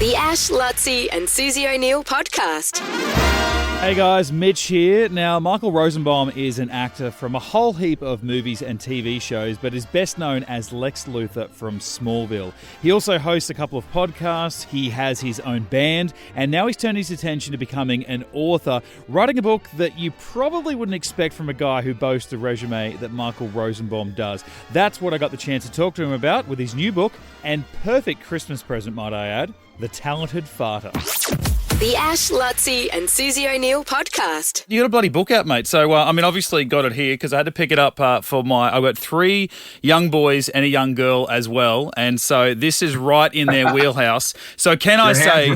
The Ash, Lutzi and Susie O'Neill podcast. Hey guys, Mitch here. Now, Michael Rosenbaum is an actor from a whole heap of movies and TV shows, but is best known as Lex Luthor from Smallville. He also hosts a couple of podcasts, he has his own band, and now he's turned his attention to becoming an author, writing a book that you probably wouldn't expect from a guy who boasts the resume that Michael Rosenbaum does. That's what I got the chance to talk to him about with his new book, and perfect Christmas present, might I add, The Talented Farter. The Ash, Lutzi and Susie O'Neill podcast. You got a bloody book out, mate. So, obviously got it here because I had to pick it up I've got 3 young boys and a young girl as well. And so this is right in their wheelhouse. So can I say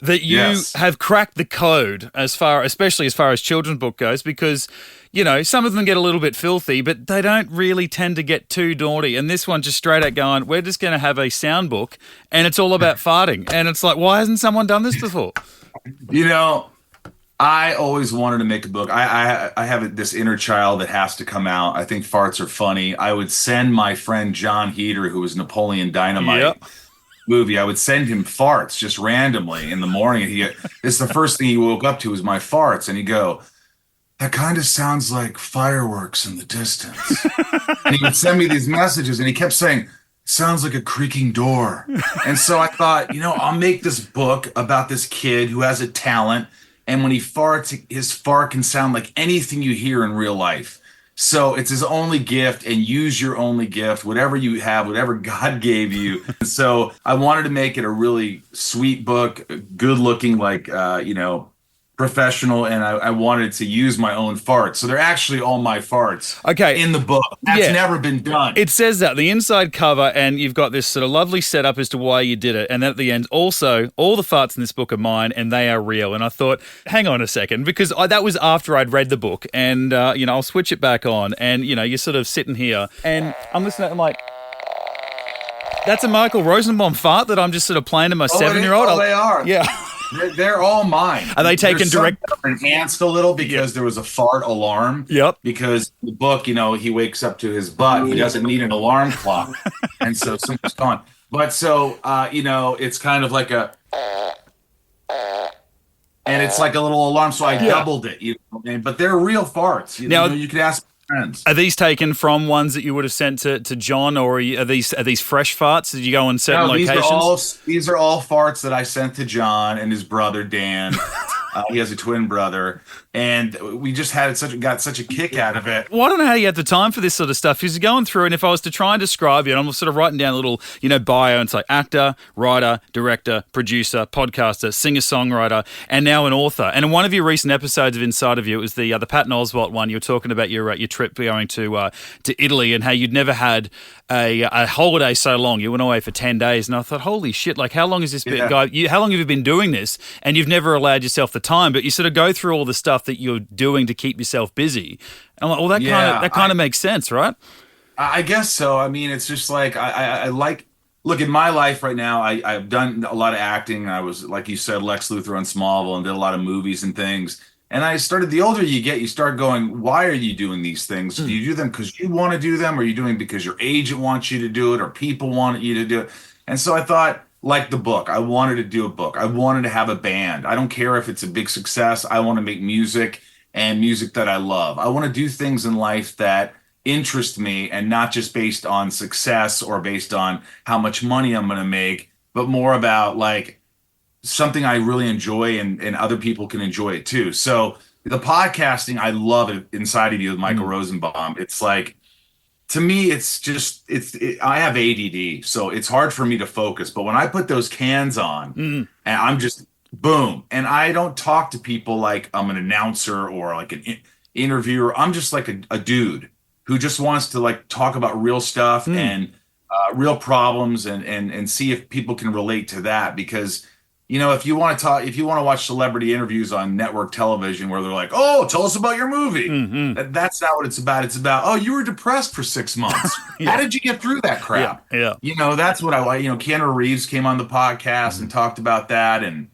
that you have cracked the code especially as far as children's book goes, because you know, some of them get a little bit filthy, but they don't really tend to get too naughty. And this one just straight out going, we're just going to have a sound book and it's all about farting. And it's like, why hasn't someone done this before? You know, I always wanted to make a book. I have this inner child that has to come out. I think farts are funny. I would send my friend John Heater, who was Napoleon Dynamite movie, I would send him farts just randomly in the morning. It's the first thing he woke up to was my farts. And he'd go, that kind of sounds like fireworks in the distance. And he would send me these messages and he kept saying, sounds like a creaking door. And so I thought, you know, I'll make this book about this kid who has a talent. And when he farts, his fart can sound like anything you hear in real life. So it's his only gift, and use your only gift, whatever you have, whatever God gave you. So I wanted to make it a really sweet book, good looking, professional, and I wanted to use my own farts. So they're actually all my farts in the book. That's never been done. It says that, the inside cover, and you've got this sort of lovely setup as to why you did it. And then at the end, also, all the farts in this book are mine, and they are real. And I thought, hang on a second, because that was after I'd read the book. And, I'll switch it back on. And, you're sort of sitting here, and I'm listening, I'm like, that's a Michael Rosenbaum fart that I'm just sort of playing to my 7-year-old. They are. Yeah. They're all mine. Are they taken direct? Enhanced a little because there was a fart alarm. Yep. Because the book, he wakes up to his butt. He doesn't need an alarm clock, and so something's gone. But so it's kind of like a, and it's like a little alarm. So I doubled it. But they're real farts. You could ask friends. Are these taken from ones that you would have sent to John, or are these fresh farts? Did you go on certain locations? These are all farts that I sent to John and his brother Dan. He has a twin brother, and we just got such a kick out of it. Well, I don't know how you had the time for this sort of stuff. Because you're going through, and if I was to try and describe you, and I'm sort of writing down a little, bio, and it's like actor, writer, director, producer, podcaster, singer-songwriter, and now an author. And in one of your recent episodes of Inside of You, it was the Patton Oswalt one. You were talking about your trip going to Italy and how you'd never had a holiday so long. You went away for 10 days, and I thought, holy shit! Like, how long has this been, guy? How long have you been doing this? And you've never allowed yourself the time, but you sort of go through all the stuff that you're doing to keep yourself busy. And I'm like, well, that kind of makes sense, right? I guess so. I mean, it's just like I like. Look, in my life right now, I've done a lot of acting. I was, like you said, Lex Luthor on Smallville, and did a lot of movies and things. And I started, the older you get, you start going, why are you doing these things? Do you do them because you want to do them? Or are you doing it because your agent wants you to do it, or people want you to do it? And so I thought, like the book, I wanted to do a book. I wanted to have a band. I don't care if it's a big success. I want to make music, and music that I love. I want to do things in life that interest me, and not just based on success or based on how much money I'm going to make, but more about like something I really enjoy, and other people can enjoy it too. So the podcasting, I love it. Inside of You with Michael Rosenbaum. It's like, to me, I have ADD, so it's hard for me to focus. But when I put those cans on, and I'm just boom, and I don't talk to people like I'm an announcer or like an interviewer. I'm just like a dude who just wants to like talk about real stuff and real problems, and see if people can relate to that. Because if you want to watch celebrity interviews on network television where they're like, oh, tell us about your movie. That's not what it's about. It's about, oh, you were depressed for 6 months. How did you get through that crap? Yeah. That's what I like. Keanu Reeves came on the podcast and talked about that, and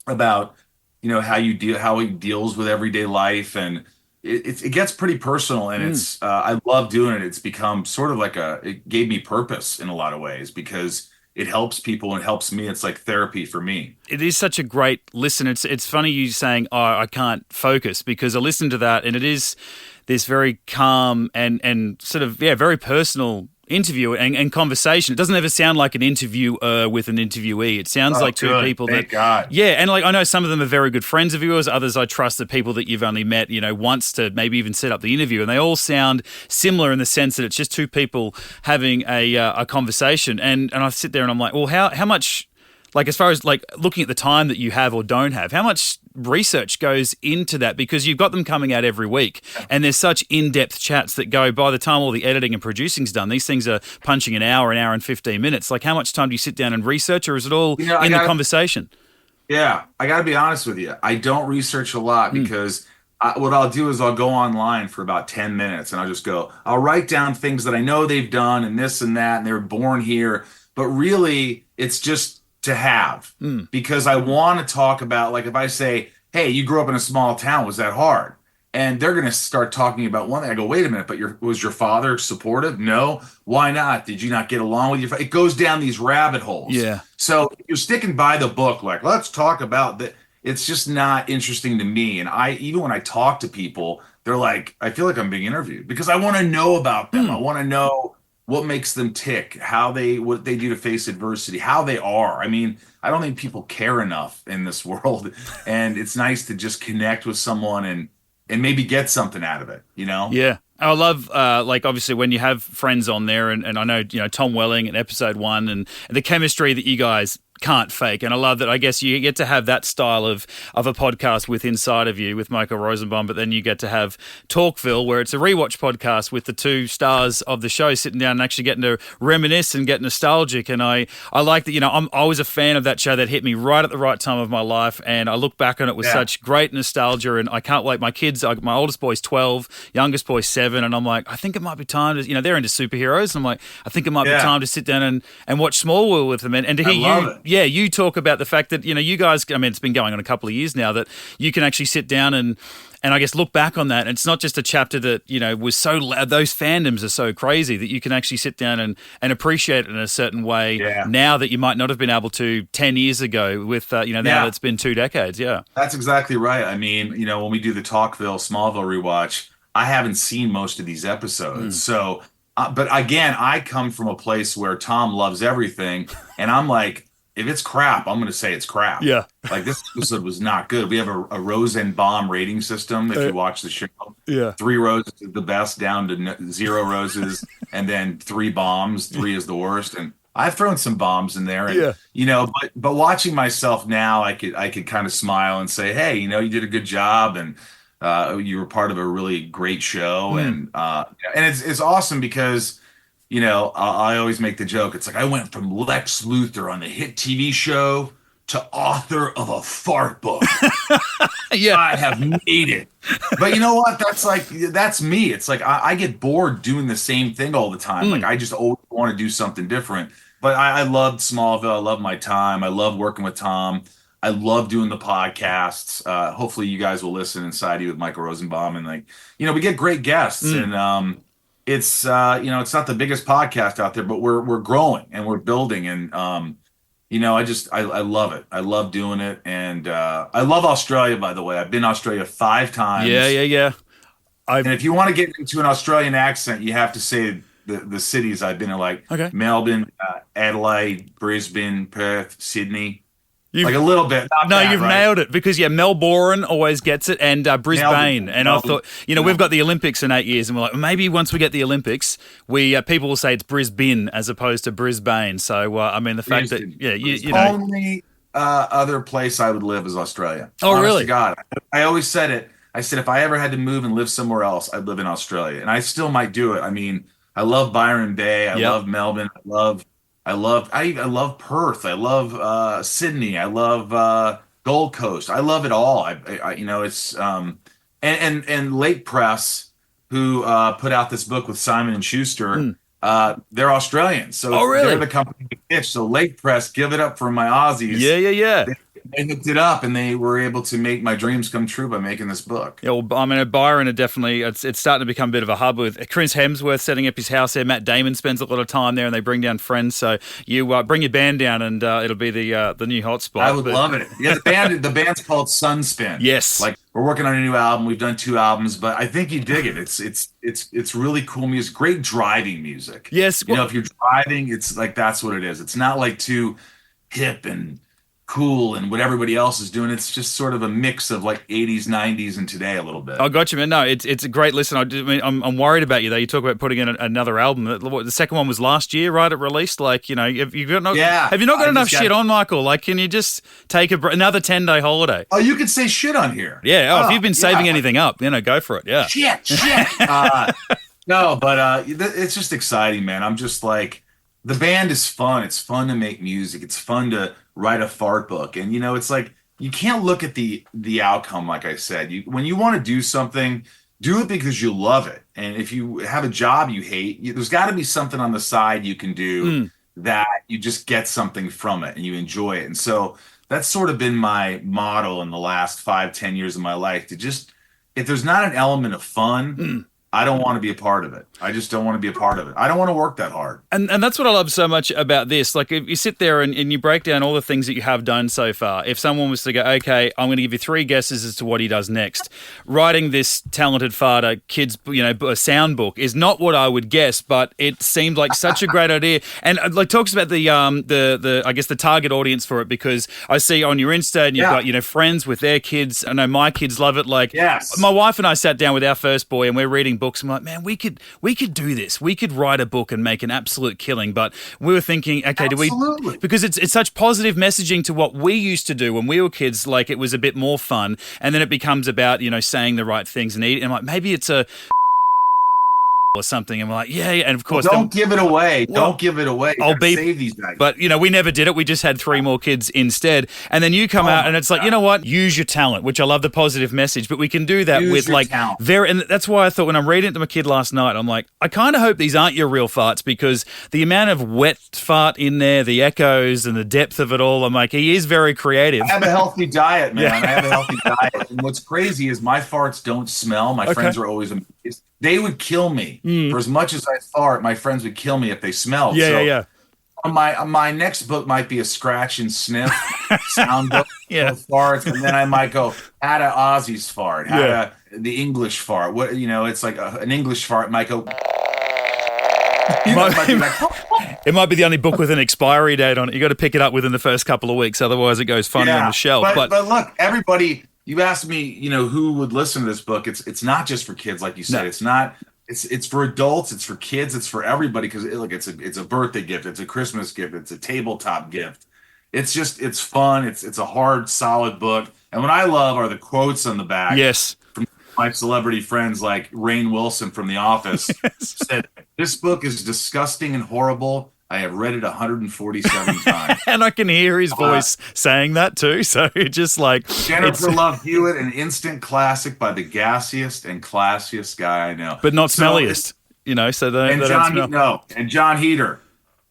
about, how he deals with everyday life. And it gets pretty personal, and it's, I love doing it. It's become sort of like it gave me purpose in a lot of ways, because it helps people and helps me. It's like therapy for me. It is such a great listen. It's funny you saying, "Oh, I can't focus," because I listened to that, and it is this very calm and sort of very personal interview and conversation. It doesn't ever sound like an interviewer with an interviewee. It sounds like two people Thank God. and like I know some of them are very good friends of yours. Others I trust the people that you've only met, once to maybe even set up the interview, and they all sound similar in the sense that it's just two people having a conversation. And I sit there and I'm like, well, how much. Like as far as like looking at the time that you have or don't have, how much research goes into that? Because you've got them coming out every week and there's such in-depth chats that go by the time all the editing and producing's done. These things are punching an hour and 15 minutes. Like how much time do you sit down and research, or is it all in the conversation? Yeah, I got to be honest with you. I don't research a lot because what I'll do is I'll go online for about 10 minutes and I'll write down things that I know they've done and this and that, and they're born here. But really, it's just to have, because I want to talk about, like, if I say, hey, you grew up in a small town, was that hard? And they're going to start talking about one thing. I go, wait a minute, but was your father supportive? No. Why not? Did you not get along with your father? It goes down these rabbit holes. Yeah. So if you're sticking by the book, like, let's talk about that. It's just not interesting to me. And even when I talk to people, they're like, I feel like I'm being interviewed because I want to know about them. I want to know what makes them tick, what they do to face adversity, how they are. I mean, I don't think people care enough in this world, and it's nice to just connect with someone and maybe get something out of it, Yeah. I love, like, obviously when you have friends on there, and I know, Tom Welling in episode 1 and the chemistry that you guys can't fake. And I love that. I guess you get to have that style of a podcast with inside of you with Michael Rosenbaum, but then you get to have Talkville, where it's a rewatch podcast with the two stars of the show sitting down and actually getting to reminisce and get nostalgic. And I like that, I'm always a fan of that show. That hit me right at the right time of my life. And I look back on it with such great nostalgia, and I can't wait. My kids, my oldest boy's 12, youngest boy's 7. And I'm like, I think it might be time to, they're into superheroes. And I'm like, I think it might be time to sit down and watch Smallville with them. And to hear you talk about the fact that, you guys, I mean, it's been going on a couple of years now, that you can actually sit down and I guess look back on that. And it's not just a chapter that, was so loud. Those fandoms are so crazy that you can actually sit down and appreciate it in a certain way now that you might not have been able to 10 years ago with, now that it's been 2 decades. Yeah. That's exactly right. I mean, when we do the Talkville, Smallville rewatch, I haven't seen most of these episodes. So, but again, I come from a place where Tom loves everything. And I'm like, if it's crap, I'm going to say it's crap. Yeah. Like this episode was not good. We have a Rosenbaum rating system. If you watch the show, 3 roses is the best, down to 0 roses, and then 3 bombs. 3 is the worst. And I've thrown some bombs in there. And, but watching myself now, I could kind of smile and say, hey, you did a good job, and you were part of a really great show. And it's awesome because, I always make the joke. It's like I went from Lex Luthor on the hit TV show to author of a fart book. I have made it. But you know what? That's me. It's like I get bored doing the same thing all the time. Like I just always want to do something different. But I loved Smallville. I love my time. I love working with Tom. I love doing the podcasts. Hopefully you guys will listen inside you with Michael Rosenbaum. And we get great guests. And it's it's not the biggest podcast out there, but we're growing and we're building, and I love it. I love doing it, and I love Australia. By the way, I've been to Australia 5 times. Yeah. And if you want to get into an Australian accent, you have to say the cities I've been in, like Melbourne, Adelaide, Brisbane, Perth, Sydney. Like a little bit. You've nailed it, because Melbourne always gets it, and Brisbane. And I thought, we've got the Olympics in 8 years, and we're like, maybe once we get the Olympics, people will say it's Brisbane as opposed to Brisbane. So I mean, the fact that only other place I would live is Australia. Oh, honest really? To God, I always said it. I said if I ever had to move and live somewhere else, I'd live in Australia, and I still might do it. I mean, I love Byron Bay. I love Melbourne. I love Perth. I love Sydney. I love Gold Coast. I love it all. It's and Lake Press, who put out this book with Simon and Schuster. They're Australian, so they're the company to pitch. So Lake Press, give it up for my Aussies. Yeah. they hooked it up, and they were able to make my dreams come true by making this book. Yeah, well, I mean, Byron are definitely, it's starting to become a bit of a hub with Chris Hemsworth setting up his house there. Matt Damon spends a lot of time there, and they bring down friends. So you bring your band down, and it'll be the new hotspot. I would love it. Yeah, the band's called Sunspin. Yes. Like, we're working on a new album. We've done 2 albums, but I think you dig it. It's really cool music. Great driving music. Yes. You know, if you're driving, it's like, that's what it is. It's not like too hip and cool and what everybody else is doing. It's just sort of a mix of like 80s, 90s, and today a little bit. I got you, man. No, it's a great listen. I'm worried about you though. You talk about putting in another album. The second one was last year, right? It released. Like, you know, have you not got enough shit on, Michael? Like, can you just take another 10-day holiday? Oh, you could say shit on here. Yeah. Oh, if you've been saving anything up, you know, go for it. Yeah. Shit. No, but it's just exciting, man. I'm just like, the band is fun. It's fun to make music. It's fun to write a fart book. And, you know, it's like, you can't look at the outcome, like I said. When you want to do something, do it because you love it. And if you have a job you hate, there's got to be something on the side you can do that you just get something from it and you enjoy it. And so that's sort of been my motto in the last 5-10 years of my life, to just, if there's not an element of fun, I don't want to be a part of it. I just don't want to be a part of it. I don't want to work that hard. And that's what I love so much about this. Like, if you sit there and you break down all the things that you have done so far, if someone was to go, okay, I'm going to give you 3 guesses as to what he does next. Writing this talented farter kids, you know, a sound book is not what I would guess, but it seemed like such a great idea. And like talks about the I guess the target audience for it, because I see on your Insta and you've got, you know, friends with their kids. I know my kids love it. Like, my wife and I sat down with our first boy and we're reading books. I'm like, man, we could do this. We could write a book and make an absolute killing. But we were thinking, okay, do we? Because it's such positive messaging to what we used to do when we were kids. Like, it was a bit more fun, and then it becomes about, you know, saying the right things and eating. And like, maybe it's a or something, and we're like, yeah, and of course, don't give it away. Don't give it away. I'll save these guys. But you know, we never did it. We just had 3 more kids instead, and then you come out, and it's like, you know what? Use your talent, which I love the positive message. But we can do that with like very, and that's why I thought when I'm reading it to my kid last night, I'm like, I kind of hope these aren't your real farts, because the amount of wet fart in there, the echoes, and the depth of it all, I'm like, he is very creative. I have a healthy diet, man. I have a healthy diet, and what's crazy is my farts don't smell. My friends are always amazed. They would kill me for as much as I fart. My friends would kill me if they smelled. My next book might be a scratch and sniff sound book of farts, and then I might go, how to Ozzy's fart, how to the English fart. What, you know, it's like an English fart might go. It might be the only book with an expiry date on it. You got to pick it up within the first couple of weeks, otherwise it goes funny on the shelf. But look, everybody. You asked me, you know, who would listen to this book. It's not just for kids, like you said. No. It's not. It's for adults. It's for kids. It's for everybody, because it's a birthday gift. It's a Christmas gift. It's a tabletop gift. It's fun. It's a hard, solid book. And what I love are the quotes on the back. Yes. From my celebrity friends like Rainn Wilson from The Office said, "This book is disgusting and horrible. I have read it 147 times." And I can hear his voice saying that too. So just like Jennifer Love Hewitt, an instant classic by the gassiest and classiest guy I know. But not smelliest, you know, so they don't smell. No, and John Heater.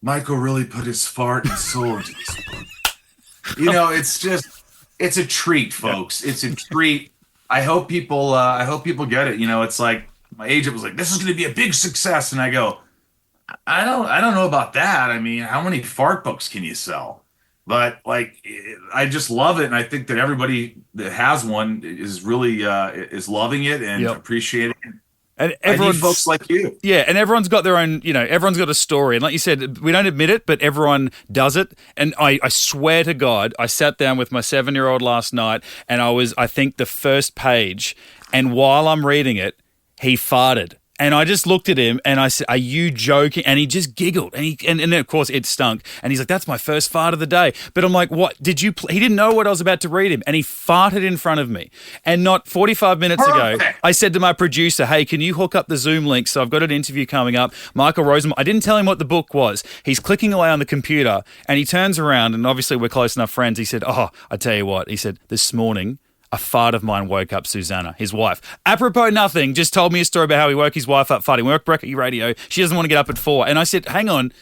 Get really put his fart and soul into this book. You know, it's a treat, folks. It's a treat. I hope people get it. You know, it's like my agent was like, "This is going to be a big success." And I go, I don't know about that. I mean, how many fart books can you sell? But like, I just love it, and I think that everybody that has one is really is loving it and appreciating it. And everyone, folks like you, and everyone's got their own. You know, everyone's got a story, and like you said, we don't admit it, but everyone does it. And I swear to God, I sat down with my 7-year-old last night, and I think the first page, and while I'm reading it, he farted. And I just looked at him and I said, "Are you joking?" And he just giggled. And then of course it stunk. And he's like, "That's my first fart of the day." But I'm like, "What? Did you?" He didn't know what I was about to read him. And he farted in front of me. And not 45 minutes ago, I said to my producer, "Hey, can you hook up the Zoom link? So I've got an interview coming up." Michael Rosenbaum. I didn't tell him what the book was. He's clicking away on the computer and he turns around, and obviously we're close enough friends. He said, "Oh, I tell you what," he said, "this morning, a fart of mine woke up Susanna, his wife. Apropos nothing, just told me a story about how he woke his wife up farting. We work Brecky Radio. She doesn't want to get up at 4. And I said, hang on,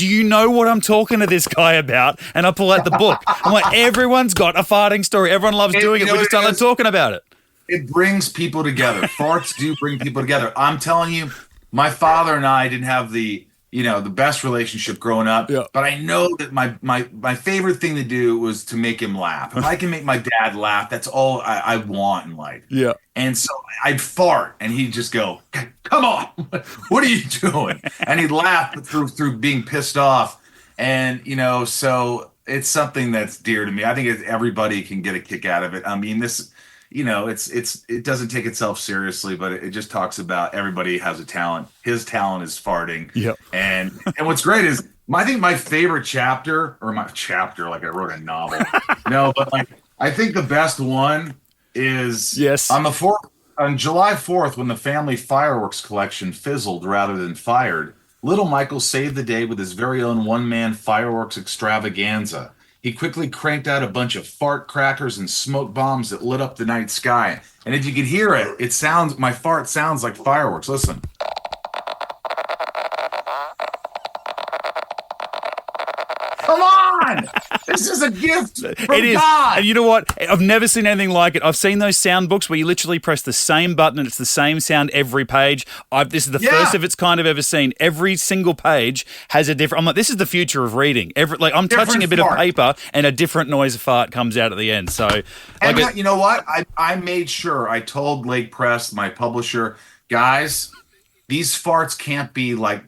do you know what I'm talking to this guy about? And I pull out the book. I'm like, everyone's got a farting story. Everyone loves doing it. We just don't like talking about it. It brings people together. Farts do bring people together. I'm telling you, my father and I didn't have the best relationship growing up, but I know that my favorite thing to do was to make him laugh. If I can make my dad laugh, that's all I want in life. Yeah. And so I'd fart, and he'd just go, "Come on, what are you doing?" And he'd laugh through being pissed off. And so it's something that's dear to me. I think everybody can get a kick out of it. I mean, this. It doesn't take itself seriously, but it just talks about everybody has a talent. His talent is farting. Yep. And what's great is I think my favorite chapter, like I wrote a novel. No, but I think the best one is on July 4th, when the family fireworks collection fizzled rather than fired. Little Michael saved the day with his very own one-man fireworks extravaganza. He quickly cranked out a bunch of fart crackers and smoke bombs that lit up the night sky. And if you could hear it, my fart sounds like fireworks. Listen. Come on! This is a gift from It is. God. And you know what? I've never seen anything like it. I've seen those sound books where you literally press the same button and it's the same sound every page. This is the first of its kind I've ever seen. Every single page has a different. I'm like, this is the future of reading. I'm touching a bit of paper and a different noise of fart comes out at the end. So, you know what? I made sure I told Lake Press, my publisher, guys, these farts can't be like.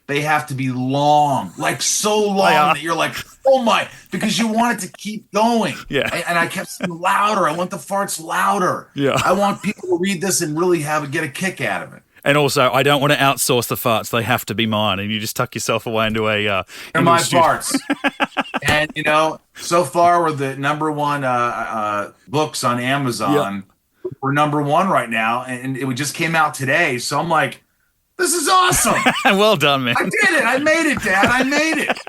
They have to be long, like so long that you're like, oh my, because you want it to keep going. Yeah. And I kept saying louder. I want the farts louder. Yeah. I want people to read this and really get a kick out of it. And also, I don't want to outsource the farts. They have to be mine. And you just tuck yourself away into a... They're my farts. And, so far we're the number one books on Amazon. Yep. We're number one right now. And it just came out today. So I'm like, this is awesome. Well done, man. I did it. I made it, Dad. I made it.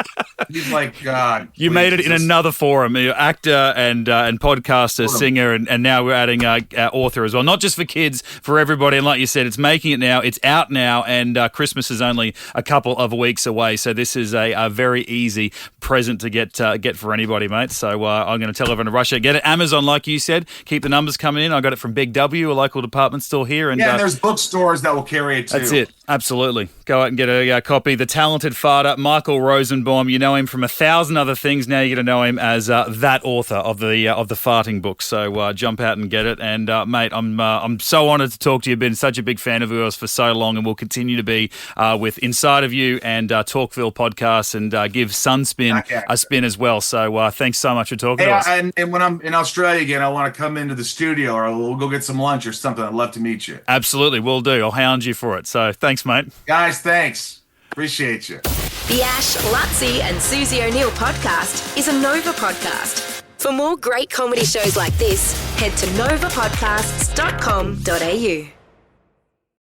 He's like, God. You made it in another forum. You're actor and podcaster, singer, and now we're adding author as well. Not just for kids, for everybody. And like you said, it's making it now. It's out now, and Christmas is only a couple of weeks away. So this is a very easy present to get for anybody, mate. So I'm going to tell everyone to rush out, get it. Amazon, like you said, keep the numbers coming in. I got it from Big W, a local department store here. And there's bookstores that will carry it too. That's it. Absolutely. Go out and get a copy. The talented farter, Michael Rosenbaum. You know him from 1,000 other things. Now you're going to know him as that author of the farting book. So jump out and get it. And mate, I'm so honoured to talk to you. Been such a big fan of yours for so long, and will continue to be with Inside of You and Talkville podcasts, and give Sunspin a spin as well. So thanks so much for talking to us. And when I'm in Australia again, I want to come into the studio, or we'll go get some lunch or something. I'd love to meet you. Absolutely, will do. I'll hound you for it. So thanks, mate. Guys, thanks. Appreciate you. The Ash, Lutzi and Susie O'Neill podcast is a Nova podcast. For more great comedy shows like this, head to novapodcasts.com.au.